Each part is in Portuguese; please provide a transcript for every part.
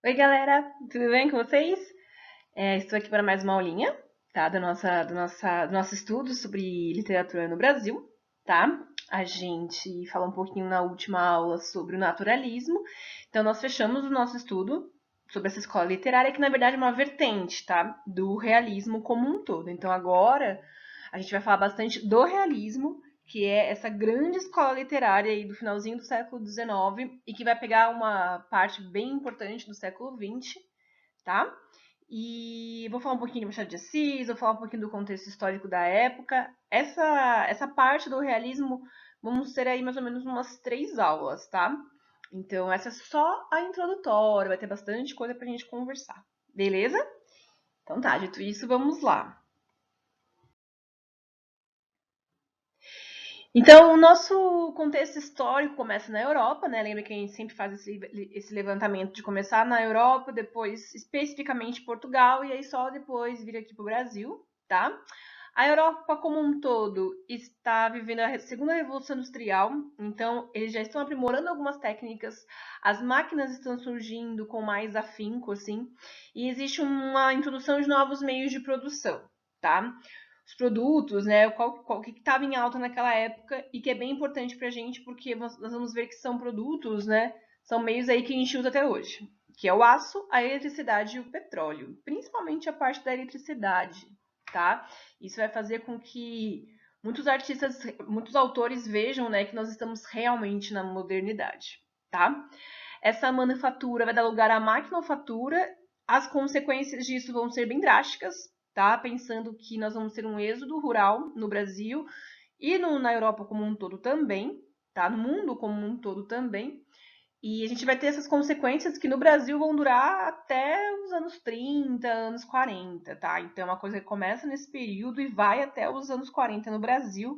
Oi, galera, tudo bem com vocês? Estou aqui para mais uma aulinha, tá? Do nosso estudo sobre literatura no Brasil, tá? A gente falou um pouquinho na última aula sobre o naturalismo, então nós fechamos o nosso estudo sobre essa escola literária, que na verdade é uma vertente, tá? Do realismo como um todo. Então agora a gente vai falar bastante do realismo, que é essa grande escola literária aí do finalzinho do século XIX e que vai pegar uma parte bem importante do século XX, tá? E vou falar um pouquinho de Machado de Assis, vou falar um pouquinho do contexto histórico da época. Essa parte do realismo vamos ter aí mais ou menos umas 3 aulas, tá? Então, essa é só a introdutória, vai ter bastante coisa pra gente conversar. Beleza? Então tá, dito isso, vamos lá. Então, o nosso contexto histórico começa na Europa, né? Lembra que a gente sempre faz esse levantamento de começar na Europa, depois especificamente Portugal, e aí só depois vir aqui para o Brasil, tá? A Europa como um todo está vivendo a segunda revolução industrial, então eles já estão aprimorando algumas técnicas, as máquinas estão surgindo com mais afinco, assim, e existe uma introdução de novos meios de produção, tá? Os produtos, né? O que estava em alta naquela época e que é bem importante para a gente, porque nós vamos ver que são produtos, né? São meios aí que a gente usa até hoje, que é o aço, a eletricidade e o petróleo, principalmente a parte da eletricidade, tá? Isso vai fazer com que muitos artistas, muitos autores vejam, né, que nós estamos realmente na modernidade, tá? Essa manufatura vai dar lugar à maquinofatura. As consequências disso vão ser bem drásticas, tá? Pensando que nós vamos ter um êxodo rural no Brasil e na Europa como um todo também, tá? No mundo como um todo também. E a gente vai ter essas consequências que no Brasil vão durar até os anos 30, anos 40, tá? Então é uma coisa que começa nesse período e vai até os anos 40 no Brasil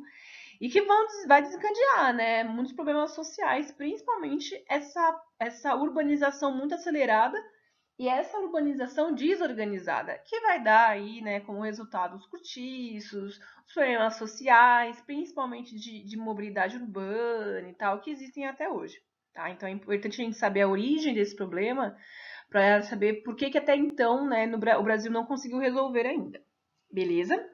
e que vai desencadear, né, muitos problemas sociais, principalmente essa urbanização muito acelerada e essa urbanização desorganizada, que vai dar aí, né, como resultado os cortiços, os problemas sociais, principalmente de mobilidade urbana e tal, que existem até hoje. Tá? Então é importante a gente saber a origem desse problema para saber por que até então, né, o Brasil não conseguiu resolver ainda. Beleza?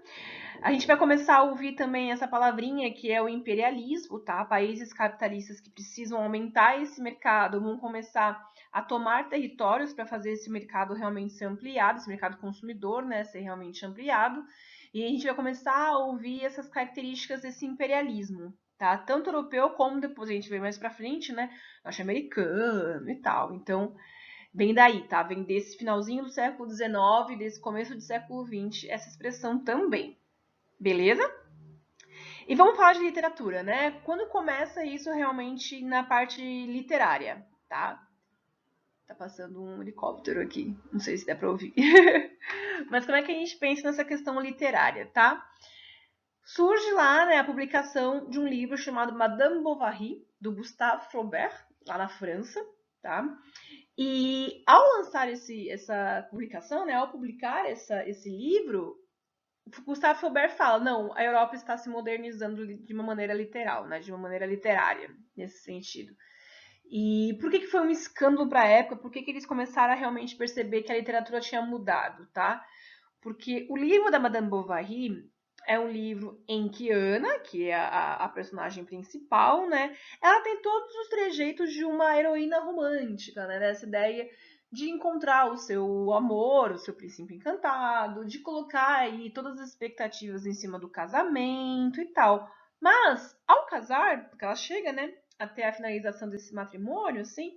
A gente vai começar a ouvir também essa palavrinha que é o imperialismo, tá? Países capitalistas que precisam aumentar esse mercado vão começar a tomar territórios para fazer esse mercado realmente ser ampliado, esse mercado consumidor, né, ser realmente ampliado. E a gente vai começar a ouvir essas características desse imperialismo, tá? Tanto europeu como depois a gente vê mais para frente, né, norte-americano e tal. Então, vem daí, tá? Vem desse finalzinho do século XIX, desse começo do século XX, essa expressão também. Beleza? E vamos falar de literatura, né? Quando começa isso realmente na parte literária, tá? Tá passando um helicóptero aqui, não sei se dá pra ouvir. Mas como é que a gente pensa nessa questão literária, tá? Surge lá, né, a publicação de um livro chamado Madame Bovary, do Gustave Flaubert, lá na França, tá? E ao lançar essa publicação, né, ao publicar esse livro, Gustave Flaubert fala, não, a Europa está se modernizando de uma maneira literal, né, de uma maneira literária, nesse sentido. E por que foi um escândalo para a época? Por que eles começaram a realmente perceber que a literatura tinha mudado, tá? Porque o livro da Madame Bovary é um livro em que Ana, que é a personagem principal, né, ela tem todos os trejeitos de uma heroína romântica, né, dessa ideia de encontrar o seu amor, o seu príncipe encantado, de colocar aí todas as expectativas em cima do casamento e tal. Mas, ao casar, porque ela chega, né, até a finalização desse matrimônio, assim,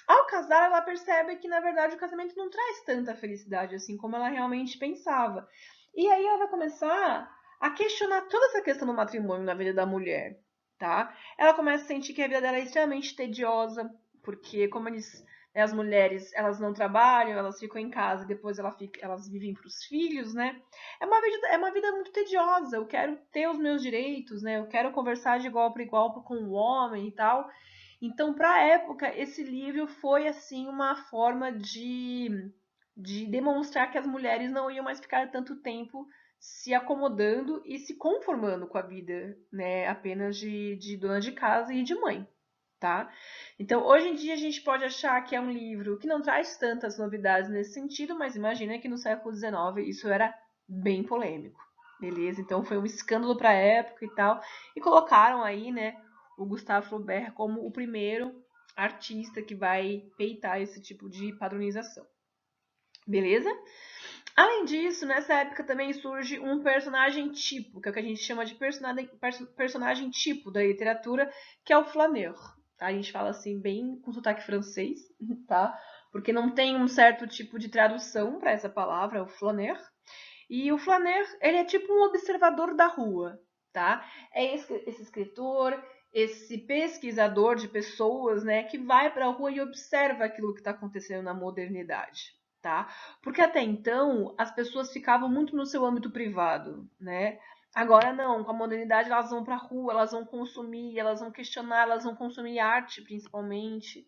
ao casar, ela percebe que, na verdade, o casamento não traz tanta felicidade assim como ela realmente pensava. E aí ela vai começar a questionar toda essa questão do matrimônio na vida da mulher, tá? Ela começa a sentir que a vida dela é extremamente tediosa, porque como né, as mulheres, elas não trabalham, elas ficam em casa e depois elas vivem para os filhos, né? É uma vida muito tediosa. Eu quero ter os meus direitos, né? Eu quero conversar de igual para igual com o homem e tal. Então, para a época, esse livro foi assim uma forma de demonstrar que as mulheres não iam mais ficar tanto tempo se acomodando e se conformando com a vida, né, apenas de dona de casa e de mãe. tá? Então, hoje em dia a gente pode achar que é um livro que não traz tantas novidades nesse sentido, mas imagina que no século XIX isso era bem polêmico, beleza? Então foi um escândalo para a época e tal, e colocaram aí, né, o Gustave Flaubert como o primeiro artista que vai peitar esse tipo de padronização, beleza? Além disso, nessa época também surge um personagem tipo, que é o que a gente chama de personagem tipo da literatura, que é o flaneur. Tá? A gente fala assim bem com sotaque francês, tá? Porque não tem um certo tipo de tradução para essa palavra, o flaneur. E o flaneur, ele é tipo um observador da rua, tá? É esse escritor, esse pesquisador de pessoas, né, que vai para a rua e observa aquilo que está acontecendo na modernidade, tá? Porque até então as pessoas ficavam muito no seu âmbito privado, né? Agora não, com a modernidade elas vão para a rua, elas vão consumir, elas vão questionar, elas vão consumir arte principalmente.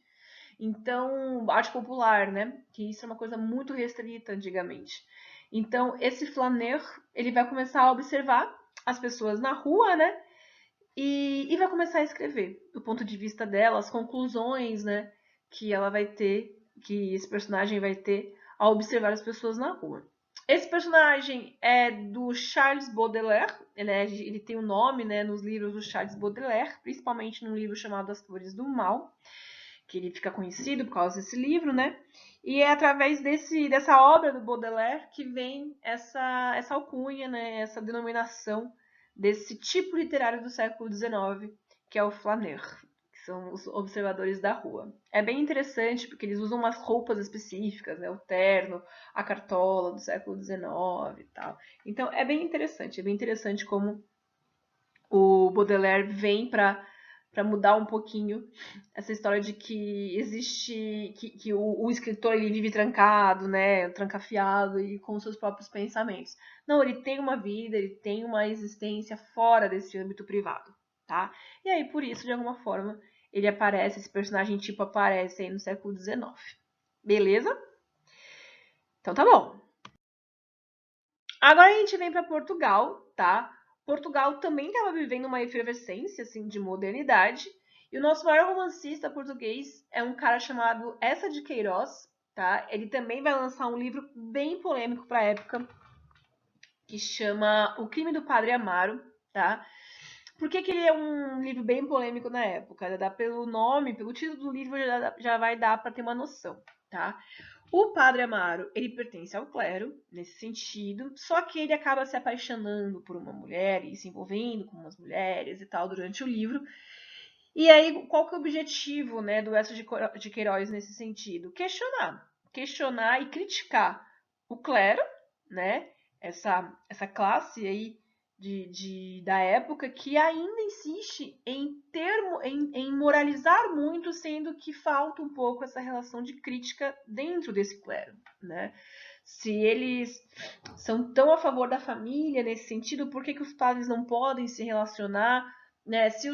Então, arte popular, né? Que isso é uma coisa muito restrita antigamente. Então, esse flaneur, ele vai começar a observar as pessoas na rua, né? E vai começar a escrever, do ponto de vista dela, as conclusões, né? Que ela vai ter, que esse personagem vai ter ao observar as pessoas na rua. Esse personagem é do Charles Baudelaire, ele tem o um nome, né, nos livros do Charles Baudelaire, principalmente num livro chamado As Flores do Mal, que ele fica conhecido por causa desse livro, né? E é através dessa obra do Baudelaire que vem essa alcunha, né? Essa denominação desse tipo literário do século XIX, que é o flaneur, que são os observadores da rua. É bem interessante porque eles usam umas roupas específicas, né? O terno, a cartola do século XIX e tal. Então é bem interessante como o Baudelaire vem para mudar um pouquinho essa história de que existe que o escritor ele vive trancado, né, trancafiado e com seus próprios pensamentos. Não, ele tem uma vida, ele tem uma existência fora desse âmbito privado, tá? E aí por isso, de alguma forma, ele aparece, esse personagem tipo aparece aí no século XIX. Beleza? Então tá bom. Agora a gente vem para Portugal, tá? Portugal também estava vivendo uma efervescência assim de modernidade, e o nosso maior romancista português é um cara chamado Eça de Queiroz, tá? Ele também vai lançar um livro bem polêmico para a época, que chama O Crime do Padre Amaro, tá? Por que ele é um livro bem polêmico na época? Dá pelo nome, pelo título do livro já vai dar para ter uma noção, tá? O Padre Amaro, ele pertence ao clero, nesse sentido, só que ele acaba se apaixonando por uma mulher e se envolvendo com umas mulheres e tal durante o livro. E aí, qual que é o objetivo, né, do Eça de Queiroz nesse sentido? Questionar e criticar o clero, né, essa classe aí da época que ainda insiste em moralizar muito, sendo que falta um pouco essa relação de crítica dentro desse clero, né? Se eles são tão a favor da família nesse sentido, por que os padres não podem se relacionar, né? Se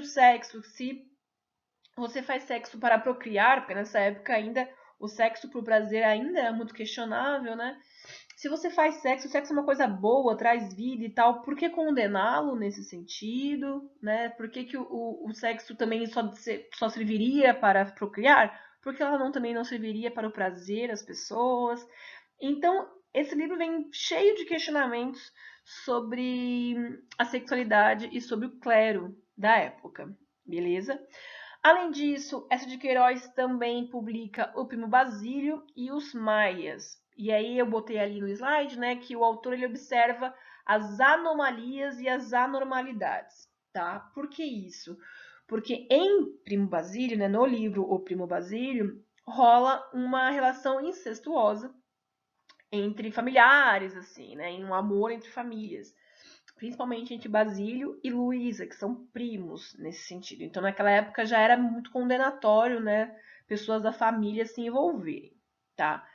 você faz sexo para procriar, porque nessa época ainda o sexo por prazer ainda é muito questionável, né? Se você faz sexo, o sexo é uma coisa boa, traz vida e tal, por que condená-lo nesse sentido, né? Por que o sexo também só serviria para procriar? Porque ela também não serviria para o prazer das pessoas? Então, esse livro vem cheio de questionamentos sobre a sexualidade e sobre o clero da época, beleza? Além disso, essa de Queiroz também publica O Primo Basílio e Os Maias. E aí eu botei ali no slide, né, que o autor ele observa as anomalias e as anormalidades, tá? Por que isso? Porque em Primo Basílio, né, no livro O Primo Basílio, rola uma relação incestuosa entre familiares, assim, né, em um amor entre famílias, principalmente entre Basílio e Luísa, que são primos nesse sentido. Então, naquela época já era muito condenatório, né, pessoas da família se envolverem, tá?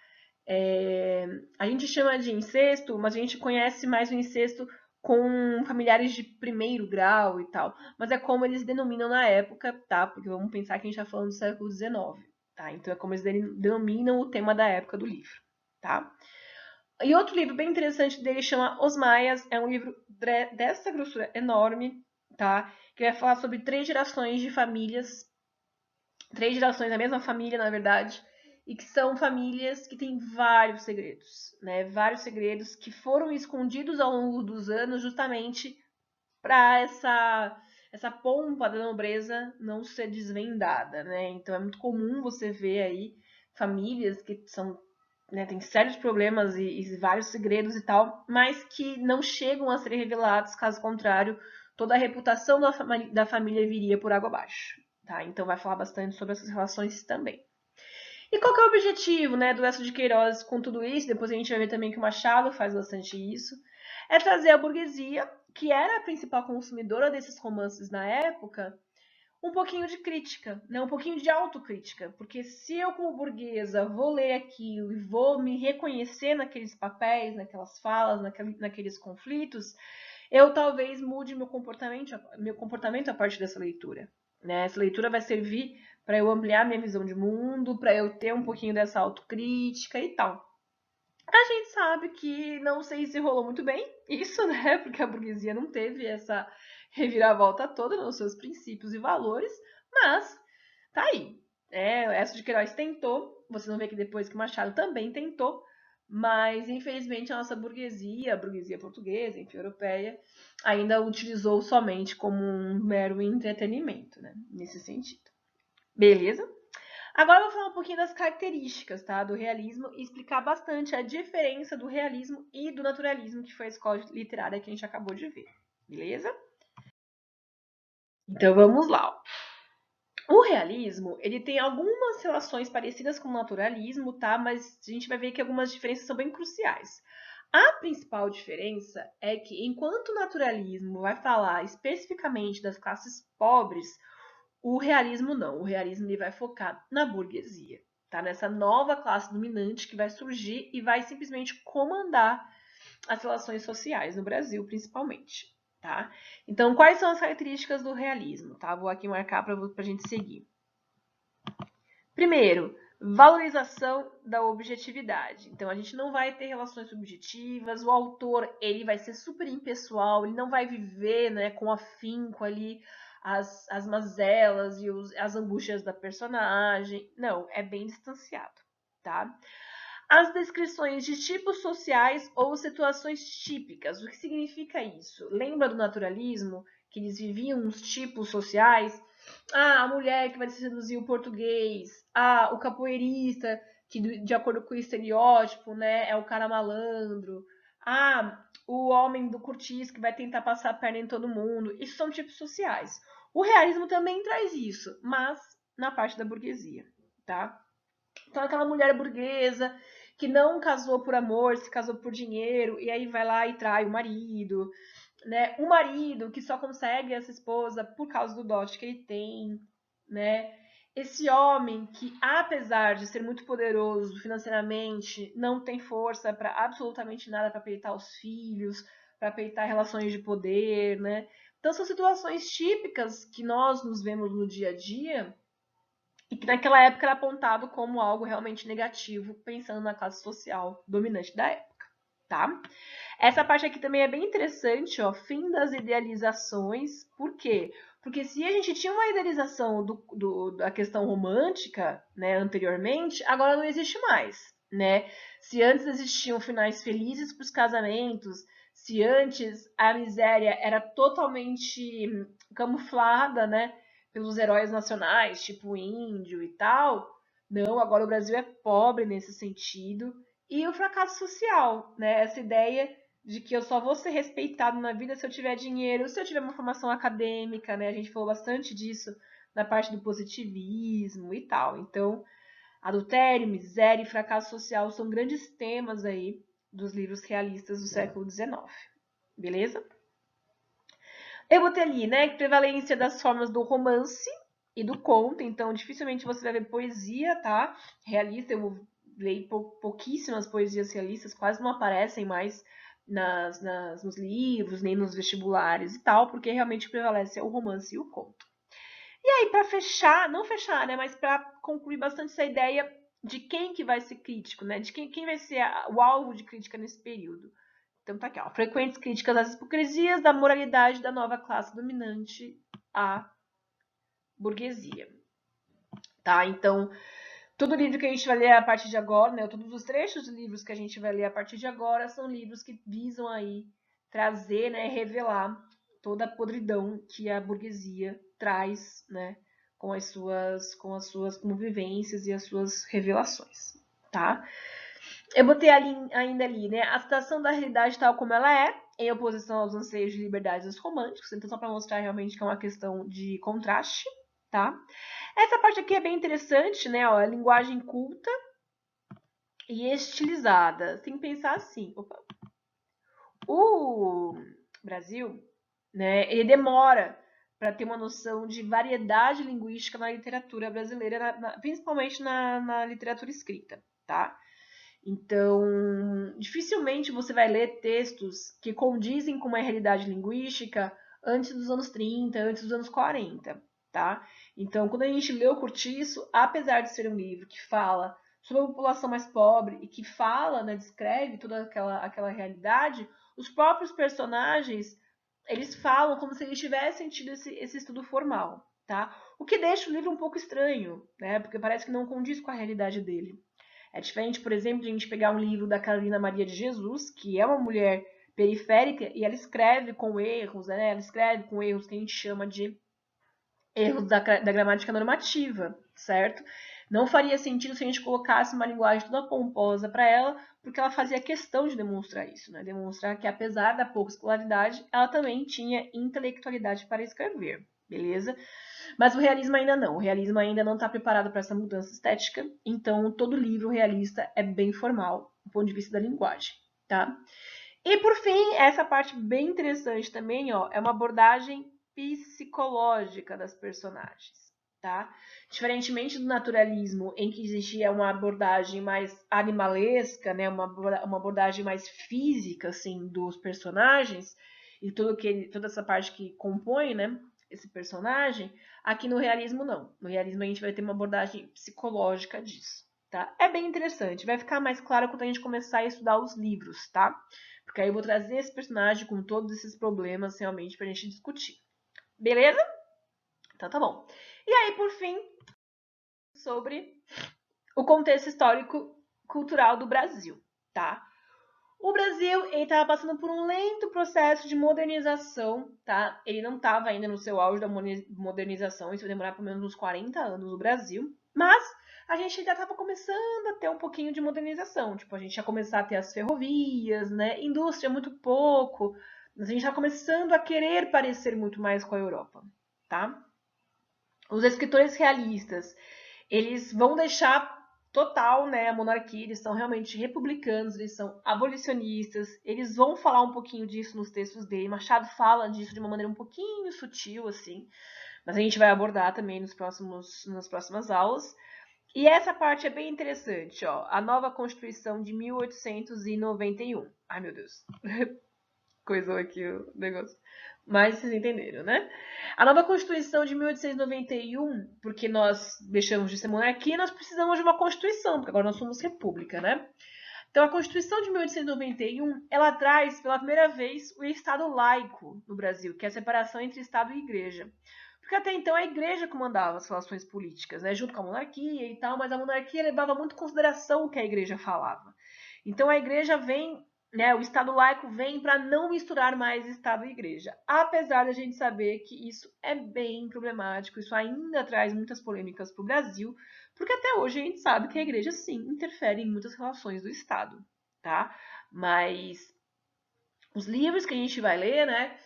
A gente chama de incesto, mas a gente conhece mais o incesto com familiares de primeiro grau e tal. Mas é como eles denominam na época, tá? Porque vamos pensar que a gente está falando do século XIX, tá? Então é como eles denominam o tema da época do livro, tá? E outro livro bem interessante dele chama Os Maias, é um livro dessa grossura enorme, tá? Que vai falar sobre 3 gerações de famílias 3 gerações da mesma família, na verdade, e que são famílias que têm vários segredos, né? Vários segredos que foram escondidos ao longo dos anos justamente para essa pompa da nobreza não ser desvendada, né? Então é muito comum você ver aí famílias que são, né, tem sérios problemas e vários segredos e tal, mas que não chegam a ser revelados, caso contrário, toda a reputação da família viria por água abaixo, tá? Então vai falar bastante sobre essas relações também. E qual que é o objetivo, né, do Esso de Queiroz com tudo isso? Depois a gente vai ver também que o Machado faz bastante isso. É trazer a burguesia, que era a principal consumidora desses romances na época, um pouquinho de crítica, né? Um pouquinho de autocrítica. Porque se eu, como burguesa, vou ler aquilo e vou me reconhecer naqueles papéis, naquelas falas, naqueles conflitos, eu talvez mude meu comportamento a partir dessa leitura. Né? Essa leitura vai servir para eu ampliar minha visão de mundo, para eu ter um pouquinho dessa autocrítica e tal. A gente sabe que não sei se rolou muito bem isso, né? Porque a burguesia não teve essa reviravolta toda nos seus princípios e valores, mas tá aí. O Esso de Queiroz tentou, você não vê que depois que Machado também tentou, mas infelizmente a nossa burguesia, a burguesia portuguesa, enfim, europeia, ainda utilizou somente como um mero entretenimento, né? Nesse sentido. Beleza? Agora eu vou falar um pouquinho das características, tá, do realismo e explicar bastante a diferença do realismo e do naturalismo, que foi a escola literária que a gente acabou de ver. Beleza? Então vamos lá. O realismo, ele tem algumas relações parecidas com o naturalismo, tá? Mas a gente vai ver que algumas diferenças são bem cruciais. A principal diferença é que, enquanto o naturalismo vai falar especificamente das classes pobres, o realismo não. O realismo ele vai focar na burguesia, tá? Nessa nova classe dominante que vai surgir e vai simplesmente comandar as relações sociais no Brasil, principalmente, tá? Então, quais são as características do realismo, tá? Vou aqui marcar para a gente seguir. Primeiro, valorização da objetividade. Então, a gente não vai ter relações subjetivas, o autor ele vai ser super impessoal, ele não vai viver, né, com afinco ali as mazelas e as angústias da personagem. Não, é bem distanciado, tá? As descrições de tipos sociais ou situações típicas. O que significa isso? Lembra do naturalismo? Que eles viviam uns tipos sociais? A mulher que vai seduzir o português. O capoeirista, que de acordo com o estereótipo, né, é o cara malandro. O homem do cortiço que vai tentar passar a perna em todo mundo. Isso são tipos sociais. O realismo também traz isso, mas na parte da burguesia, tá? Então, aquela mulher burguesa que não casou por amor, se casou por dinheiro, e aí vai lá e trai o marido, né? O marido que só consegue essa esposa por causa do dote que ele tem, né? Esse homem que, apesar de ser muito poderoso financeiramente, não tem força para absolutamente nada para peitar os filhos, para peitar relações de poder, né? Então, são situações típicas que nós nos vemos no dia a dia e que naquela época era apontado como algo realmente negativo, pensando na classe social dominante da época, tá? Essa parte aqui também é bem interessante, ó, fim das idealizações. Por quê? Porque se a gente tinha uma idealização da questão romântica, né, anteriormente, agora não existe mais, né? Se antes existiam finais felizes para os casamentos, se antes a miséria era totalmente camuflada, né, pelos heróis nacionais, tipo o índio e tal, não, agora o Brasil é pobre nesse sentido. E o fracasso social, né? Essa ideia de que eu só vou ser respeitado na vida se eu tiver dinheiro, se eu tiver uma formação acadêmica, né? A gente falou bastante disso na parte do positivismo e tal. Então, adultério, miséria e fracasso social são grandes temas aí dos livros realistas do século XIX. Beleza? Eu botei ali, né, prevalência das formas do romance e do conto, então dificilmente você vai ver poesia, tá? Realista, eu leio pouquíssimas poesias realistas, quase não aparecem mais nos livros, nem nos vestibulares e tal, porque realmente prevalece o romance e o conto. E aí, para fechar, não fechar, né, mas para concluir bastante essa ideia de quem que vai ser crítico, né, de quem vai ser o alvo de crítica nesse período. Então tá aqui, ó. Frequentes críticas às hipocrisias da moralidade da nova classe dominante, a burguesia. tá? Então, todo livro que a gente vai ler a partir de agora, né, todos os trechos de livros que a gente vai ler a partir de agora são livros que visam aí trazer, né, revelar toda a podridão que a burguesia traz, né, com as suas convivências e as suas revelações, tá? Eu botei ali, ainda ali, né, a citação da realidade tal como ela é, em oposição aos anseios de liberdade dos românticos, então só para mostrar realmente que é uma questão de contraste, tá? Essa parte aqui é bem interessante, né? Ó, a linguagem culta e estilizada. Tem que pensar assim. Opa. O Brasil, né? Ele demora para ter uma noção de variedade linguística na literatura brasileira, principalmente na literatura escrita, tá? Então, dificilmente você vai ler textos que condizem com uma realidade linguística antes dos anos 30, antes dos anos 40, tá? Então, quando a gente lê o Curtiço, apesar de ser um livro que fala sobre a população mais pobre e que fala, né, descreve toda aquela realidade, os próprios personagens, eles falam como se eles tivessem tido esse estudo formal, tá? O que deixa o livro um pouco estranho, né? Porque parece que não condiz com a realidade dele. É diferente, por exemplo, de a gente pegar um livro da Carolina Maria de Jesus, que é uma mulher periférica, e ela escreve com erros, né? Ela escreve com erros que a gente chama de erros da gramática normativa, certo? Não faria sentido se a gente colocasse uma linguagem toda pomposa para ela, porque ela fazia questão de demonstrar isso, né? Demonstrar que, apesar da pouca escolaridade, ela também tinha intelectualidade para escrever, beleza? Mas o realismo ainda não. O realismo ainda não está preparado para essa mudança estética, então todo livro realista é bem formal do ponto de vista da linguagem, tá? E por fim, essa parte bem interessante também, ó, é uma abordagem psicológica das personagens, tá? Diferentemente do naturalismo, em que existia uma abordagem mais animalesca, né, uma abordagem mais física, assim, dos personagens e toda essa parte que compõe, né, esse personagem, aqui no realismo não. No realismo a gente vai ter uma abordagem psicológica disso, tá? É bem interessante, vai ficar mais claro quando a gente começar a estudar os livros, tá? Porque aí eu vou trazer esse personagem com todos esses problemas realmente pra gente discutir. Beleza? Então tá bom. E aí, por fim, sobre o contexto histórico cultural do Brasil, tá? O Brasil, ele estava passando por um lento processo de modernização, tá? Ele não estava ainda no seu auge da modernização, isso vai demorar pelo menos uns 40 anos no Brasil, mas a gente ainda estava começando a ter um pouquinho de modernização, tipo, a gente ia começar a ter as ferrovias, né? Indústria muito pouco, mas a gente está começando a querer parecer muito mais com a Europa, tá? Os escritores realistas, eles vão deixar total, né, a monarquia, eles são realmente republicanos, eles são abolicionistas, eles vão falar um pouquinho disso nos textos dele, Machado fala disso de uma maneira um pouquinho sutil, assim, mas a gente vai abordar também nas próximas aulas. E essa parte é bem interessante, ó, a nova Constituição de 1891. Ai, meu Deus. Coisou aqui o negócio. Mas vocês entenderam, né? A nova Constituição de 1891, porque nós deixamos de ser monarquia, nós precisamos de uma Constituição, porque agora nós somos república, né? Então, a Constituição de 1891, ela traz pela primeira vez o Estado laico no Brasil, que é a separação entre Estado e Igreja. Porque até então a Igreja comandava as relações políticas, né, junto com a monarquia e tal, mas a monarquia levava muito em consideração o que a Igreja falava. Então a Igreja vem, né, o Estado laico vem para não misturar mais Estado e Igreja. Apesar da gente saber que isso é bem problemático, isso ainda traz muitas polêmicas para o Brasil, porque até hoje a gente sabe que a Igreja sim interfere em muitas relações do Estado, tá? Mas os livros que a gente vai ler, né,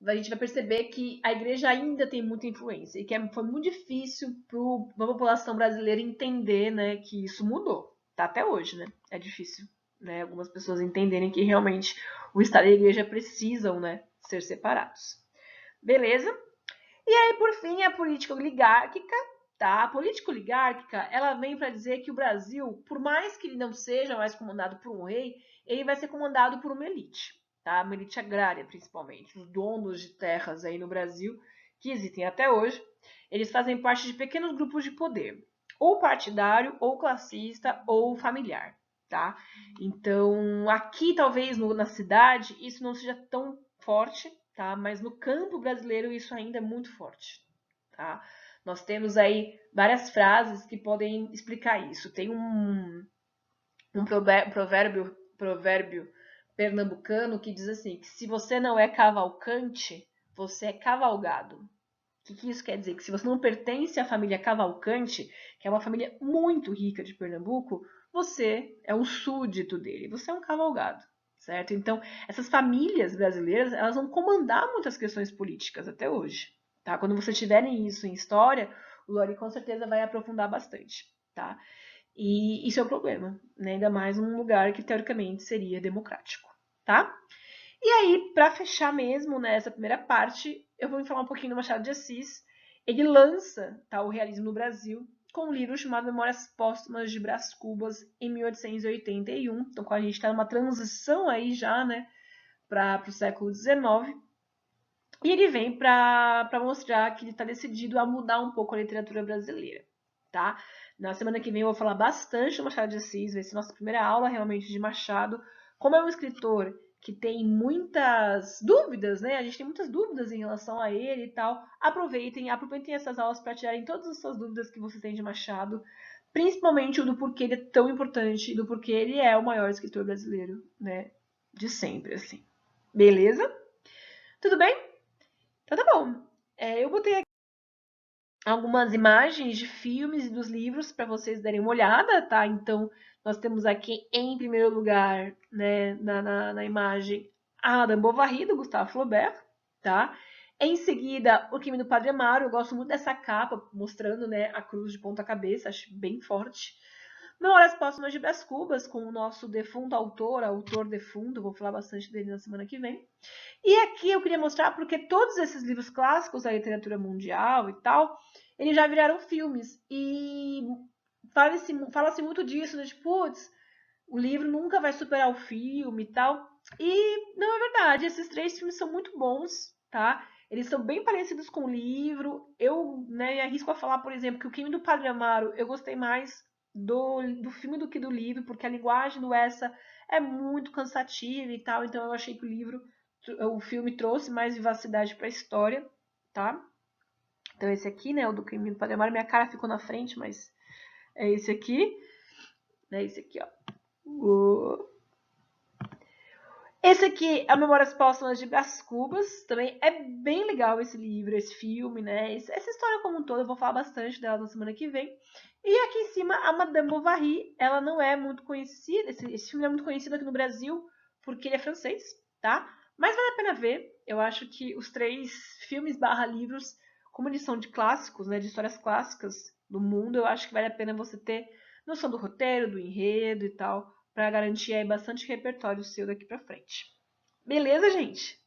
a gente vai perceber que a igreja ainda tem muita influência e que foi muito difícil para a população brasileira entender, né, que isso mudou. Tá até hoje, né? É difícil, né, algumas pessoas entenderem que realmente o Estado e a igreja precisam, né, ser separados. Beleza? E aí, por fim, a política oligárquica, tá? A política oligárquica, ela vem para dizer que o Brasil, por mais que ele não seja mais comandado por um rei, ele vai ser comandado por uma elite, tá? Uma elite agrária, principalmente. Os donos de terras aí no Brasil, que existem até hoje, eles fazem parte de pequenos grupos de poder, ou partidário, ou classista, ou familiar, tá? Então, aqui talvez na cidade, isso não seja tão forte, tá? Mas no campo brasileiro isso ainda é muito forte, tá? Nós temos aí várias frases que podem explicar isso. Tem um provérbio pernambucano que diz assim, que se você não é cavalcante, você é cavalgado. O que isso quer dizer? Que se você não pertence à família Cavalcante, que é uma família muito rica de Pernambuco, você é um súdito dele, você é um cavalgado, certo? Então, essas famílias brasileiras, elas vão comandar muitas questões políticas até hoje, tá? Quando vocês tiverem isso em história, o Lori com certeza vai aprofundar bastante, tá? E isso é o problema, né? Ainda mais num lugar que teoricamente seria democrático, tá? E aí, para fechar mesmo nessa primeira parte, eu vou falar um pouquinho do Machado de Assis. Ele lança o realismo no Brasil com um livro chamado Memórias Póstumas de Brás Cubas, em 1881. Então, a gente está numa transição aí já, né, para o século XIX. E ele vem para mostrar que ele está decidido a mudar um pouco a literatura brasileira, tá? Na semana que vem eu vou falar bastante do Machado de Assis, vai ser nossa primeira aula realmente de Machado. Como é um escritor que tem muitas dúvidas, né? A gente tem muitas dúvidas em relação a ele e tal. Aproveitem essas aulas para tirarem todas as suas dúvidas que você tem de Machado, principalmente o do porquê ele é tão importante e do porquê ele é o maior escritor brasileiro, né? De sempre, assim. Beleza? Tudo bem? Então tá bom. Eu botei aqui algumas imagens de filmes e dos livros para vocês darem uma olhada, tá? Então, nós temos aqui em primeiro lugar, né, na imagem, a Madame Bovary, do Gustave Flaubert, tá? Em seguida, O Crime do Padre Amaro. Eu gosto muito dessa capa, mostrando, né, a cruz de ponta cabeça, acho bem forte. Memórias Póstumas de Brás Cubas, com o nosso defunto autor defunto, vou falar bastante dele na semana que vem. E aqui eu queria mostrar porque todos esses livros clássicos da literatura mundial e tal, eles já viraram filmes. E fala-se muito disso, né? Tipo, putz, o livro nunca vai superar o filme e tal. E não é verdade, esses três filmes são muito bons, tá? Eles são bem parecidos com o livro. Eu, né, me arrisco a falar, por exemplo, que o Crime do Padre Amaro eu gostei mais do filme do que do livro, porque a linguagem do Essa é muito cansativa e tal, então eu achei que o filme trouxe mais vivacidade para a história, tá? Então esse aqui, né, o do Crime do Padre Amaro, minha cara ficou na frente, mas é esse aqui, né, esse aqui, ó. Esse aqui é o Memórias Póstumas de Brás Cubas, também é bem legal esse livro, esse filme, né, essa história como um todo, eu vou falar bastante dela na semana que vem. E aqui em cima, a Madame Bovary, ela não é muito conhecida, esse filme não é muito conhecido aqui no Brasil, porque ele é francês, tá? Mas vale a pena ver, eu acho que os três filmes barra livros, como eles são de clássicos, né, de histórias clássicas do mundo, eu acho que vale a pena você ter noção do roteiro, do enredo e tal, para garantir aí bastante repertório seu daqui para frente. Beleza, gente?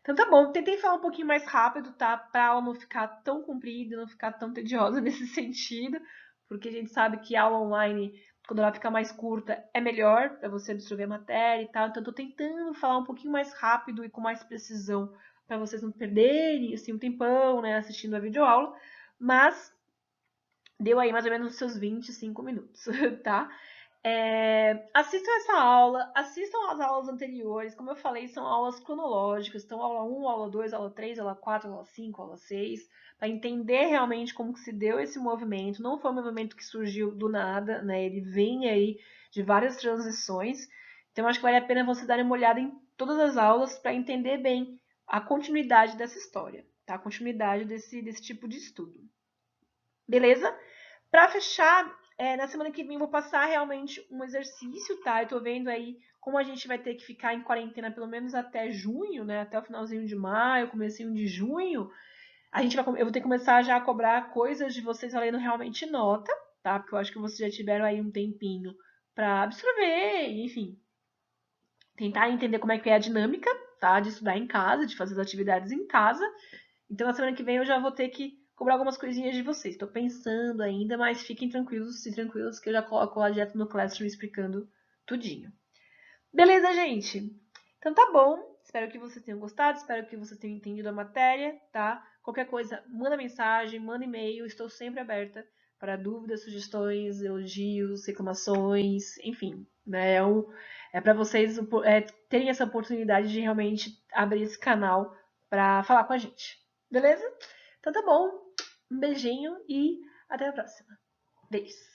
Então tá bom, tentei falar um pouquinho mais rápido, tá? Pra aula não ficar tão comprida, não ficar tão tediosa nesse sentido, porque a gente sabe que a aula online, quando ela fica mais curta, é melhor para você absorver a matéria e tal. Então eu tô tentando falar um pouquinho mais rápido e com mais precisão para vocês não perderem assim um tempão, né, assistindo a videoaula, mas deu aí mais ou menos os seus 25 minutos, tá? Assistam essa aula, assistam as aulas anteriores, como eu falei, são aulas cronológicas, então aula 1, aula 2, aula 3, aula 4, aula 5, aula 6, para entender realmente como que se deu esse movimento. Não foi um movimento que surgiu do nada, né? Ele vem aí de várias transições, então acho que vale a pena você dar uma olhada em todas as aulas para entender bem a continuidade dessa história, tá? A continuidade desse tipo de estudo. Beleza? Para fechar, na semana que vem eu vou passar realmente um exercício, tá? Eu tô vendo aí como a gente vai ter que ficar em quarentena pelo menos até junho, né? Até o finalzinho de maio, comecinho de junho. Eu vou ter que começar já a cobrar coisas de vocês valendo realmente nota, tá? Porque eu acho que vocês já tiveram aí um tempinho para absorver, enfim, tentar entender como é que é a dinâmica, tá? De estudar em casa, de fazer as atividades em casa. Então, na semana que vem eu já vou ter que cobrar algumas coisinhas de vocês. Estou pensando ainda, mas fiquem tranquilos e tranquilos que eu já coloco lá direto no Classroom explicando tudinho. Beleza, gente? Então tá bom. Espero que vocês tenham gostado, espero que vocês tenham entendido a matéria, tá? Qualquer coisa, manda mensagem, manda e-mail, estou sempre aberta para dúvidas, sugestões, elogios, reclamações, enfim, né? É para vocês terem essa oportunidade de realmente abrir esse canal para falar com a gente. Beleza? Então tá bom. Um beijinho e até a próxima. Beijos!